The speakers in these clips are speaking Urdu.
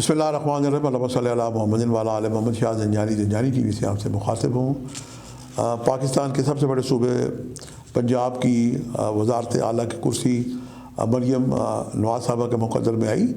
بسم اللہ الرحمن الرحیم، اللہم صلی علی محمد وعلی آل محمد۔ شاہ زنجانی ٹی وی سے آپ سے مخاطب ہوں۔ پاکستان کے سب سے بڑے صوبے پنجاب کی وزارت اعلیٰ کی کرسی مریم نواز صاحبہ کے مقدر میں آئی،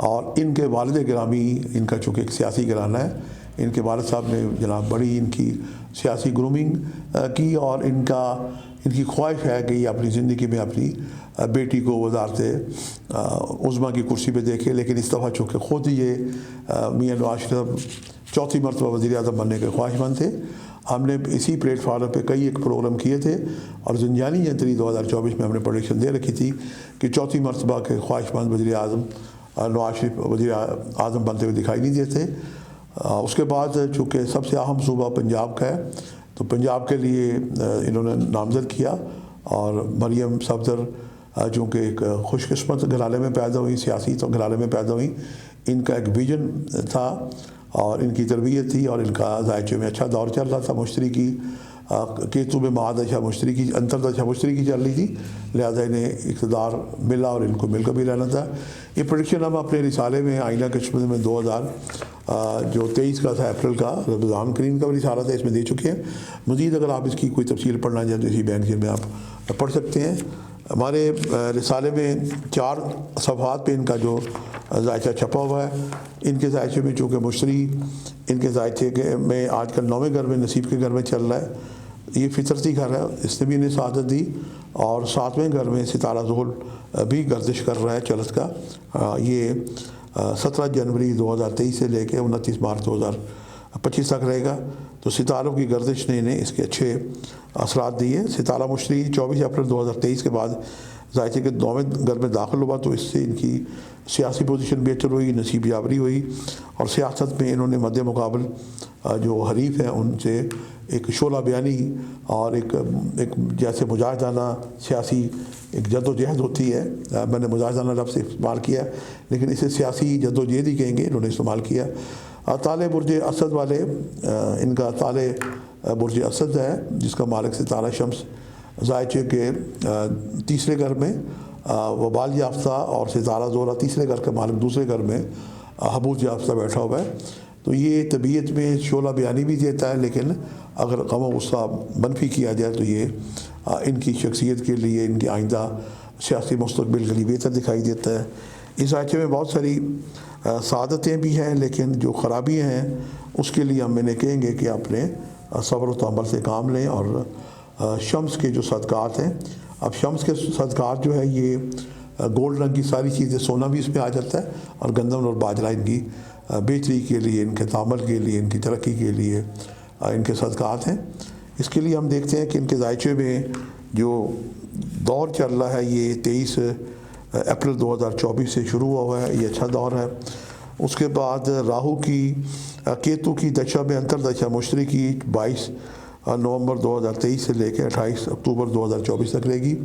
اور ان کے والد گرامی، ان کا چونکہ ایک سیاسی گھرانہ ہے، ان کے والد صاحب نے جناب بڑی ان کی سیاسی گرومنگ کی، اور ان کی خواہش ہے کہ یہ اپنی زندگی میں اپنی بیٹی کو وزارت عظمیٰ کی کرسی پہ دیکھے، لیکن اس دفعہ چونکہ خود یہ میاں نواز شریف چوتھی مرتبہ وزیر اعظم بننے کے خواہش مند تھے، ہم نے اسی پلیٹ فارم پہ کئی ایک پروگرام کیے تھے، اور زنجانی جنتری 2024 میں ہم نے پروڈکشن دے رکھی تھی کہ چوتھی مرتبہ کے خواہش مند وزیر اعظم نواز شریف وزیر اعظم بنتے ہوئے دکھائی نہیں دیتے۔ اس کے بعد چونکہ سب سے اہم صوبہ پنجاب کا ہے، تو پنجاب کے لیے انہوں نے نامزد کیا، اور مریم صفدر چونکہ ایک خوش قسمت گھرانے میں پیدا ہوئی، سیاسی تو گھرانے میں پیدا ہوئی، ان کا ایک ویژن تھا اور ان کی تربیت تھی، اور ان کا ذائچے میں اچھا دور چل رہا تھا، مشتری کی کیتو میں مہادشا مشتری کی انتردشا مشتری کی چل رہی تھی، لہٰذا انہیں اقتدار ملا اور ان کو مل کر بھی رہنا تھا۔ یہ پریڈکشن ہم اپنے رسالے میں آئینہ کشمیر میں 2023 کا تھا، اپریل کا، رمضان کریم کا بھی رسالہ تھا، اس میں دے چکے ہیں۔ مزید اگر آپ اس کی کوئی تفصیل پڑھنا چاہیں تو اسی بینک میں آپ پڑھ سکتے ہیں۔ ہمارے رسالے میں 4 صفحات پہ ان کا جو ذائچہ چھپا ہوا ہے، ان کے ذائچے میں چونکہ مشتری ان کے ذائچے میں آج کل 9ویں گھر میں نصیب کے گھر میں چل رہا ہے، یہ فطرتی گھر ہے، اس نے بھی انہیں سعادت دی، اور 7ویں گھر میں ستارہ زحل بھی گردش کر رہا ہے چلت کا، یہ 17 جنوری 2023 سے لے کے 29 مارچ 2025 تک رہے گا۔ تو ستاروں کی گردش نے انہیں اس کے اچھے اثرات دیے۔ ستارہ مشتری 24 اپریل 2023 کے بعد ذائچے کے 9ویں گھر میں داخل ہوا، تو اس سے ان کی سیاسی پوزیشن بہتر ہوئی، نصیب یابری ہوئی، اور سیاست میں انہوں نے مد مقابل جو حریف ہیں ان سے ایک شعلہ بیانی اور ایک جیسے مجاہدانہ سیاسی ایک جد و جہد ہوتی ہے، میں نے مجاہدانہ لفظ استعمال کیا، لیکن اسے سیاسی جد و جہد ہی کہیں گے، انہوں نے استعمال کیا۔ تالے برج اسد والے، ان کا تالے برج اسد ہے جس کا مالک ستارہ شمس ذائچے کے 3رے گھر میں وبال یافتہ، اور ستارہ زہرہ 3رے گھر کا مالک 2رے گھر میں حبوط یافتہ بیٹھا ہوا ہے، تو یہ طبیعت میں شعلہ بیانی بھی دیتا ہے، لیکن اگر غم و غصہ منفی کیا جائے تو یہ ان کی شخصیت کے لیے، ان کے آئندہ سیاسی مستقبل کے لیے بہتر دکھائی دیتا ہے۔ اس ذائچے میں بہت ساری سعادتیں بھی ہیں، لیکن جو خرابیاں ہیں اس کے لیے ہم انہیں کہیں گے کہ اپنے صبر و تحمل سے کام لیں، اور شمس کے جو صدقات ہیں، اب شمس کے صدقات جو ہے یہ گولڈ رنگ کی ساری چیزیں، سونا بھی اس میں آ جاتا ہے، اور گندم اور باجرہ ان کی بہتری کے لیے، ان کے تعامل کے لیے، ان کی ترقی کے لیے ان کے صدقات ہیں۔ اس کے لیے ہم دیکھتے ہیں کہ ان کے ذائچے میں جو دور چل رہا ہے یہ 23 اپریل 2024 سے شروع ہوا ہے، یہ اچھا دور ہے۔ اس کے بعد راہو کی کیتو کی دشا میں انتردشا مشتری کی 22 نومبر 2023 سے لے کے 28 اکتوبر 2024 تک رہے گی،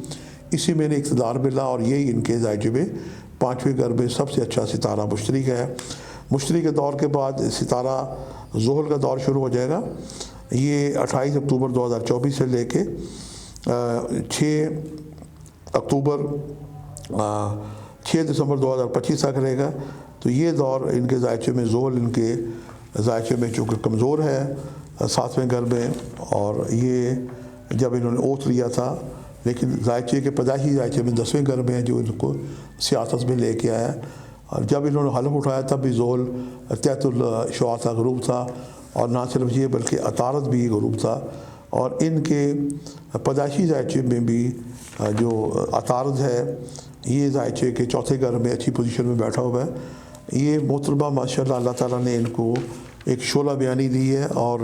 اسی میں نے اقتدار ملا، اور یہی ان کے ذائچے میں 5ویں گھر میں سب سے اچھا ستارہ مشتری کا ہے۔ مشتری کے دور کے بعد ستارہ زحل کا دور شروع ہو جائے گا، یہ 28 اکتوبر 2024 سے لے کے 6 دسمبر 2025 تک رہے گا۔ تو یہ دور ان کے ذائچے میں زحل ان کے ذائچے میں چونکہ کمزور ہے 7ویں گھر میں، اور یہ جب انہوں نے اوتھ لیا تھا، لیکن ذائچے کے پیدائشی ذائچے میں 10ویں گھر میں ہے جو ان کو سیاست میں لے کے آیا، اور جب انہوں نے حلف اٹھایا تب بھی زحل تحت الشعاع غروب تھا، اور نہ صرف یہ بلکہ عطارد بھی غروب تھا، اور ان کے پیدائشی ذائچے میں بھی جو عطارد ہے یہ ذائچے کے 4تھے گھر میں اچھی پوزیشن میں بیٹھا ہوا ہے۔ یہ محترمہ ماشاءاللہ اللہ تعالیٰ نے ان کو ایک شعلہ بیانی دی ہے، اور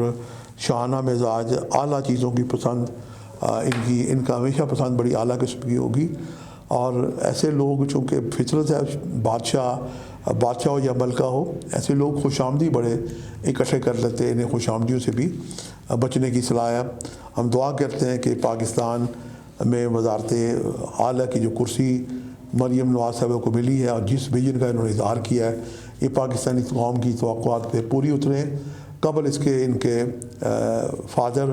شاہانہ مزاج، اعلیٰ چیزوں کی پسند، ان کا ہمیشہ پسند بڑی اعلیٰ قسم کی ہوگی، اور ایسے لوگ چونکہ فطرت ہے، بادشاہ ہو یا ملکہ ہو، ایسے لوگ خوش آمدی بڑے اکٹھے کر لیتے ہیں، انہیں خوش آمدیوں سے بھی بچنے کی صلاح ہے۔ ہم دعا کرتے ہیں کہ پاکستان میں وزارت اعلیٰ کی جو کرسی مریم نواز صاحبہ کو ملی ہے، اور جس ویژن کا انہوں نے اظہار کیا ہے، یہ پاکستانی قوم کی توقعات پہ پوری اتریں۔ قبل اس کے ان کے فادر